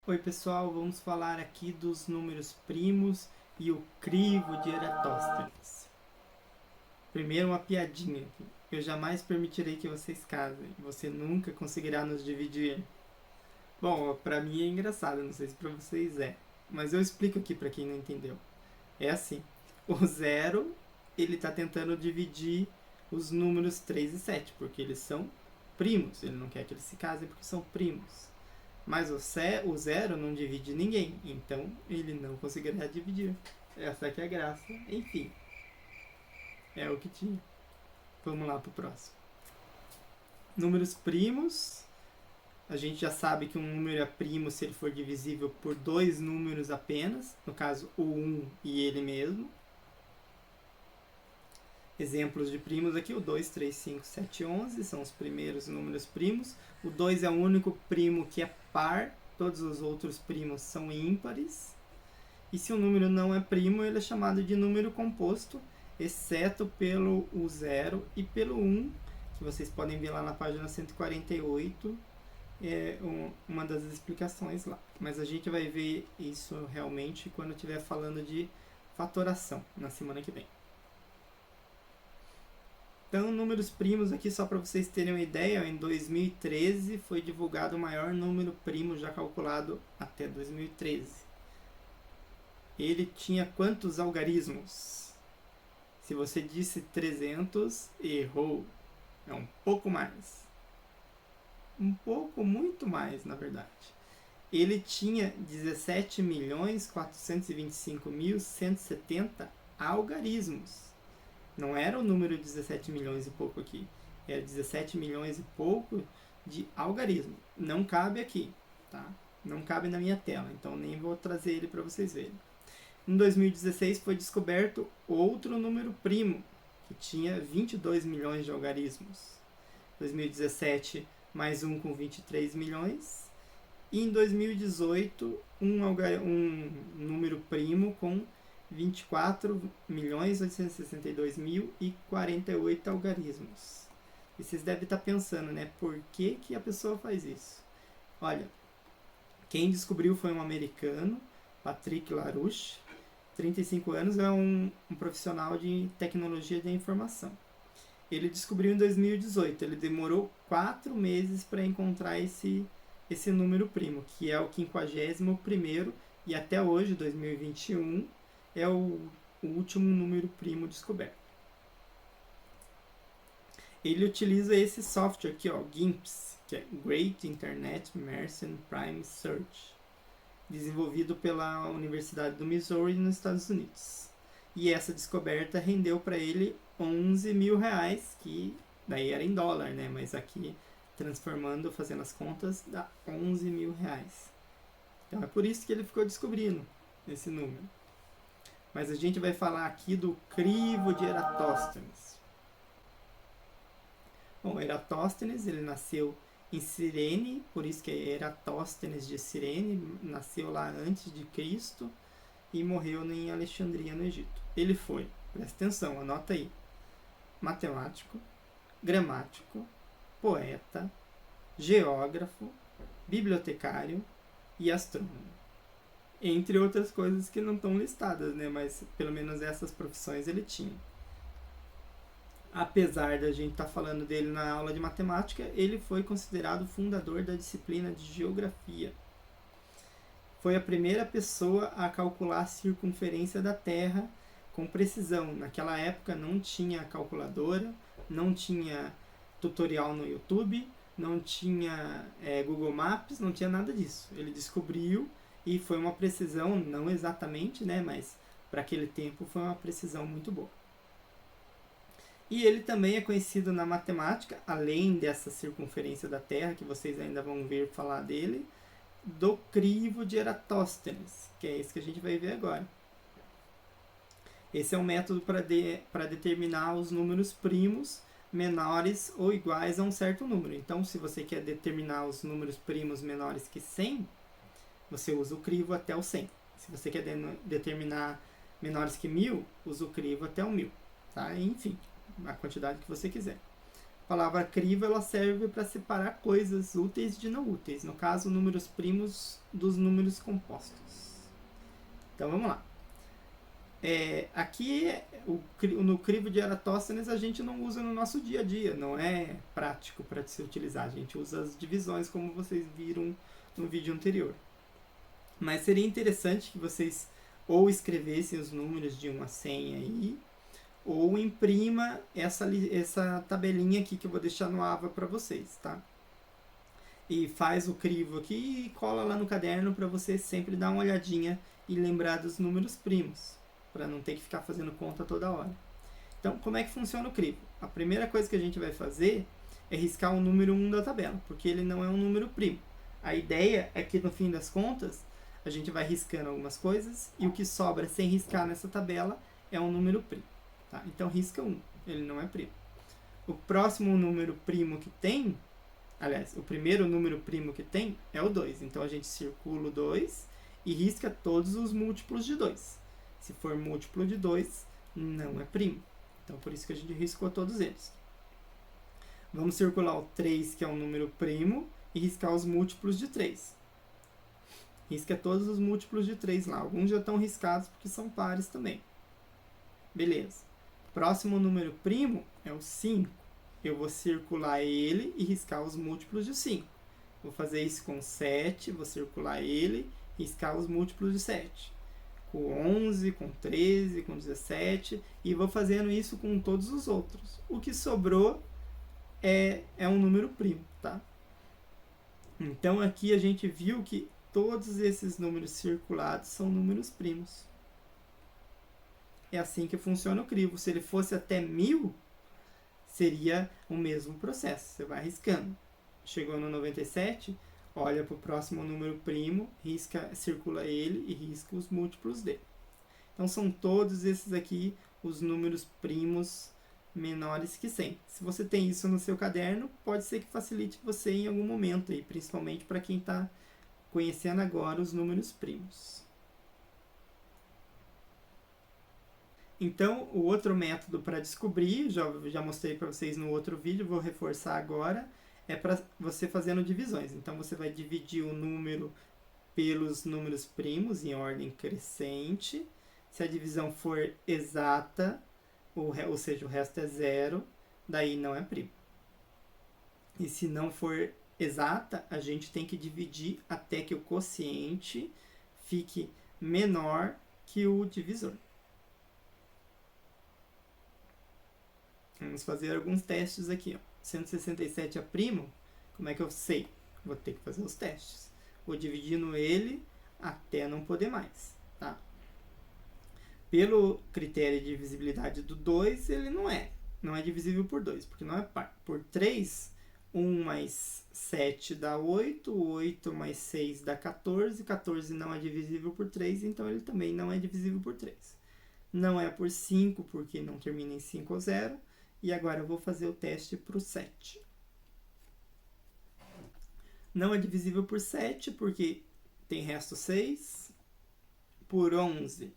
Oi pessoal, vamos falar aqui dos números primos e o crivo de Eratóstenes. Primeiro uma piadinha aqui. Eu jamais permitirei que vocês casem. Você nunca conseguirá nos dividir. Bom, pra mim é engraçado, não sei se pra vocês é. Mas eu explico aqui pra quem não entendeu. É assim, o zero, ele tá tentando dividir os números 3 e 7, porque eles são primos. Ele não quer que eles se casem porque são primos. Mas o zero não divide ninguém, então ele não conseguirá dividir. Essa que é a graça. Enfim, é o que tinha. Vamos lá pro próximo. Números primos. A gente já sabe que um número é primo se ele for divisível por dois números apenas, no caso o 1 e ele mesmo. Exemplos de primos aqui, o 2, 3, 5, 7, 11 são os primeiros números primos. O 2 é o único primo que é par, todos os outros primos são ímpares. E se o número não é primo, ele é chamado de número composto, exceto pelo o 0 e pelo 1, que vocês podem ver lá na página 148, uma das explicações lá. Mas a gente vai ver isso realmente quando estiver falando de fatoração, na semana que vem. Então, números primos aqui, só para vocês terem uma ideia, em 2013 foi divulgado o maior número primo já calculado até 2013. Ele tinha quantos algarismos? Se você disse 300, errou. É um pouco mais. Um pouco, muito mais, na verdade. Ele tinha 17.425.170 algarismos. Não era o número 17 milhões e pouco aqui. Era 17 milhões e pouco de algarismo. Não cabe aqui, tá? Não cabe na minha tela, então nem vou trazer ele para vocês verem. Em 2016 foi descoberto outro número primo, que tinha 22 milhões de algarismos. 2017, mais um com 23 milhões. E em 2018, um número primo com 24.862.048 algarismos. E vocês devem estar pensando, né? Por que, que a pessoa faz isso? Olha, quem descobriu foi um americano, Patrick Larouche, 35 anos, é um profissional de tecnologia de informação. Ele descobriu em 2018, ele demorou 4 meses para encontrar esse número primo, que é o 51º, e até hoje, 2021, é o último número primo descoberto. Ele utiliza esse software aqui, ó, GIMPs, que é Great Internet Mersenne Prime Search, desenvolvido pela Universidade do Missouri nos Estados Unidos. E essa descoberta rendeu para ele 11 mil reais, que daí era em dólar, né? Mas aqui, transformando, fazendo as contas, dá 11 mil reais. Então é por isso que ele ficou descobrindo esse número. Mas a gente vai falar aqui do crivo de Eratóstenes. Bom, Eratóstenes, ele nasceu em Cirene, por isso que é Eratóstenes de Cirene, nasceu lá antes de Cristo e morreu em Alexandria, no Egito. Ele foi, presta atenção, anota aí, matemático, gramático, poeta, geógrafo, bibliotecário e astrônomo. Entre outras coisas que não estão listadas, né? Mas pelo menos essas profissões ele tinha. Apesar da gente estar falando dele na aula de matemática, ele foi considerado fundador da disciplina de geografia. Foi a primeira pessoa a calcular a circunferência da Terra com precisão. Naquela época não tinha calculadora, não tinha tutorial no YouTube, não tinha Google Maps, não tinha nada disso. Ele descobriu e foi uma precisão, não exatamente, né, mas para aquele tempo foi uma precisão muito boa. E ele também é conhecido na matemática, além dessa circunferência da Terra, que vocês ainda vão ver falar dele, do crivo de Eratóstenes, que é esse que a gente vai ver agora. Esse é um método para determinar os números primos menores ou iguais a um certo número. Então, se você quer determinar os números primos menores que 100, você usa o crivo até o 100. Se você quer determinar menores que 1000, usa o crivo até o 1000. Tá? Enfim, a quantidade que você quiser. palavra crivo ela serve para separar coisas úteis de não úteis. No caso, números primos dos números compostos. Então vamos lá. Aqui no crivo de Eratóstenes a gente não usa no nosso dia a dia, não é prático para se utilizar. A gente usa as divisões como vocês viram no vídeo anterior. Mas seria interessante que vocês ou escrevessem os números de 1 a 100 aí, ou imprima essa tabelinha aqui que eu vou deixar no AVA para vocês, tá? E faz o crivo aqui e cola lá no caderno para você sempre dar uma olhadinha e lembrar dos números primos, para não ter que ficar fazendo conta toda hora. Então, como é que funciona o crivo? A primeira coisa que a gente vai fazer é riscar o número 1 da tabela, porque ele não é um número primo. A ideia é que, no fim das contas, a gente vai riscando algumas coisas e o que sobra sem riscar nessa tabela é um número primo. Tá? Então, risca 1, ele não é primo. O próximo número primo que tem, aliás, o primeiro número primo que tem é o 2. Então, a gente circula o 2 e risca todos os múltiplos de 2. Se for múltiplo de 2, não é primo. Então, por isso que a gente riscou todos eles. Vamos circular o 3, que é um número primo, e riscar os múltiplos de 3. Risca todos os múltiplos de 3 lá. Alguns já estão riscados porque são pares também. Beleza. Próximo número primo é o 5. Eu vou circular ele e riscar os múltiplos de 5. Vou fazer isso com 7, vou circular ele e riscar os múltiplos de 7. Com 11, com 13, com 17, e vou fazendo isso com todos os outros. O que sobrou é um número primo, tá? Então aqui a gente viu que todos esses números circulados são números primos. É assim que funciona o crivo. Se ele fosse até 1000, seria o mesmo processo. Você vai riscando. Chegou no 97, olha para o próximo número primo, circula ele e risca os múltiplos dele. Então são todos esses aqui os números primos menores que 100. Se você tem isso no seu caderno, pode ser que facilite você em algum momento, aí, principalmente para quem está conhecendo agora os números primos. Então, o outro método para descobrir, já mostrei para vocês no outro vídeo, vou reforçar agora, é para você fazendo divisões. Então, você vai dividir o número pelos números primos em ordem crescente. Se a divisão for exata, ou seja, o resto é zero, daí não é primo. E se não for exata, a gente tem que dividir até que o quociente fique menor que o divisor. Vamos fazer alguns testes aqui. 167 é primo? Como é que eu sei? Vou ter que fazer os testes. Vou dividindo ele até não poder mais. Tá? Pelo critério de divisibilidade do 2, ele não é divisível por 2, porque não é par. Por 3, 1 mais 7 dá 8, 8 mais 6 dá 14, 14 não é divisível por 3, então ele também não é divisível por 3. Não é por 5, porque não termina em 5 ou 0. E agora eu vou fazer o teste para o 7. Não é divisível por 7, porque tem resto 6. Por 11.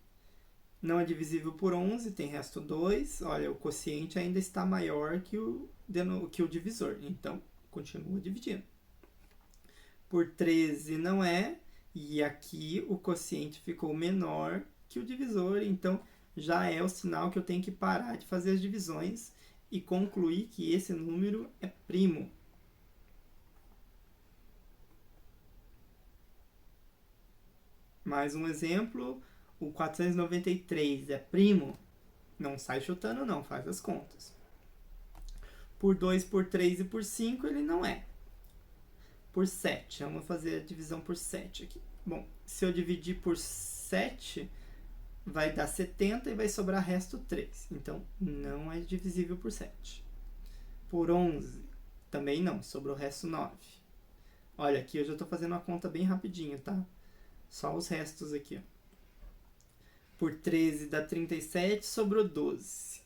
Não é divisível por 11, tem resto 2. Olha, o quociente ainda está maior que o divisor. Então, continua dividindo. Por 13 não é. E aqui o quociente ficou menor que o divisor. Então, já é o sinal que eu tenho que parar de fazer as divisões e concluir que esse número é primo. Mais um exemplo, o 493 é primo? Não sai chutando não, faz as contas. Por 2, por 3 e por 5 ele não é. Por 7, vamos fazer a divisão por 7 aqui. Bom, se eu dividir por 7, vai dar 70 e vai sobrar resto 3. Então, não é divisível por 7. Por 11, também não, sobrou resto 9. Olha, aqui eu já estou fazendo uma conta bem rapidinho, tá? Só os restos aqui, ó. Por 13 dá 37, sobrou 12.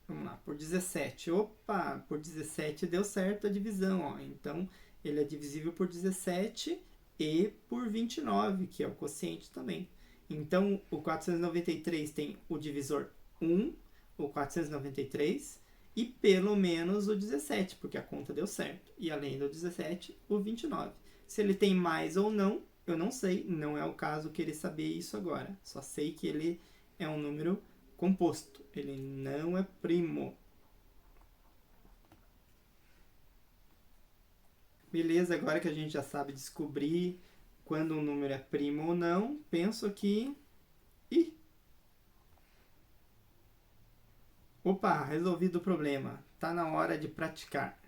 Vamos lá, por 17. Opa, por 17 deu certo a divisão, ó. Então, ele é divisível por 17 e por 29, que é o quociente também. Então, o 493 tem o divisor 1, o 493, e pelo menos o 17, porque a conta deu certo. E além do 17, o 29. Se ele tem mais ou não, eu não sei, não é o caso querer saber isso agora. Só sei que ele é um número composto, ele não é primo. Beleza, agora que a gente já sabe descobrir quando um número é primo ou não, penso que... Ih! Opa, resolvido o problema. Tá na hora de praticar.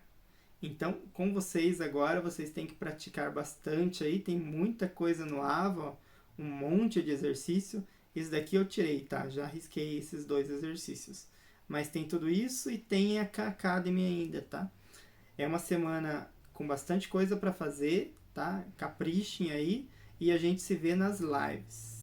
Então, com vocês agora, vocês têm que praticar bastante aí. Tem muita coisa no AVA, ó, um monte de exercício. Esse daqui eu tirei, tá? Já risquei esses 2 exercícios. Mas tem tudo isso e tem a Academy ainda, tá? É uma semana com bastante coisa para fazer, tá? Caprichem aí e a gente se vê nas lives.